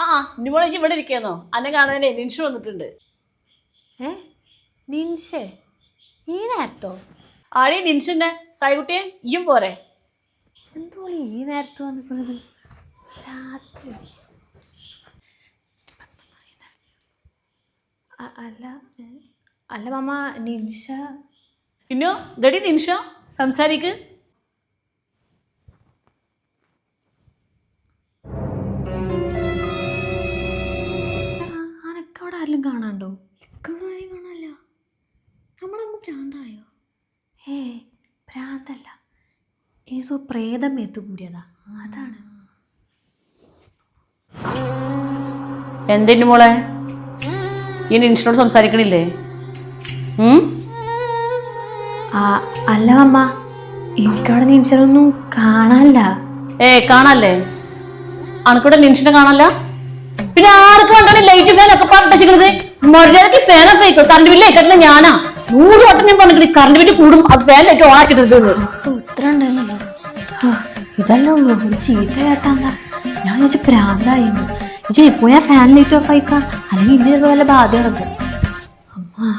ആ നിമോളെ ഇവിടെ ഇരിക്കാന്നോ? അന്നെ കാണാനേ നിൻഷ വന്നിട്ടുണ്ട്. നിൻഷേ ഈ നേരത്തോ? ആടി നിൻഷന്നെ. സായിക്കുട്ടിയെ ഇയും പോരെ? എന്തോ ഈ നേരത്ത് വന്നിക്കുന്നത്? രാത്രി അല്ല അല്ല മാമ നിൻഷ. ഇന്നോ ഗടി നിൻഷ സംസാരിക്ക്. അനക്കവിടെ ആരെങ്കിലും കാണാണ്ടോ? ഇക്കവിടെ ആരെയും കാണാനില്ല. നമ്മളങ്ങ് ഭ്രാന്തായോ? ഭ്രാന്തല്ല, ഏതോ പ്രേതം എത്തുകൂടിയതാ, അതാണ്. എന്തിനു മോളെ ഈ നിൻഷനോട് സംസാരിക്കണില്ലേ? അല്ല മമ്മ, എനിക്കവിടെ നിൻഷനൊന്നും കാണാനില്ല. കാണാല്ലേ? അനക്കൂടെ നിൻഷനെ കാണാല്ല? പിന്നെ ആർക്ക് വേണ്ടാണ് ലൈറ്റ് ഫാൻ ഒക്കെ പറഞ്ഞിട്ട് മൊരക്ക് ഫാൻ ഓഫ് ആയിക്കോ. കറണ്ട് ബില്ല് ആയിക്കട്ടെ ഞാനാ 100 വട്ടം ഞാൻ പറഞ്ഞിട്ട് കറണ്ട് ബില്ല് കൂടും, അത് ഫാൻ ലൈറ്റ് ഓൺ ആക്കിട്ടത്. ഉത്തരം ഉണ്ടായിരുന്നല്ലോ. ഇതല്ലേ ഉള്ളൂ ഒരു ചീത്ത കേട്ടാ. ഞാൻ ചോദിച്ചു ഭ്രാന്തായിരുന്നു. പോയാ ഫാൻ ലൈറ്റ് ഓഫ് ആയിക്കാം, അല്ലെങ്കിൽ ഇനി വല്ല ബാധ കിടക്കും. അമ്മ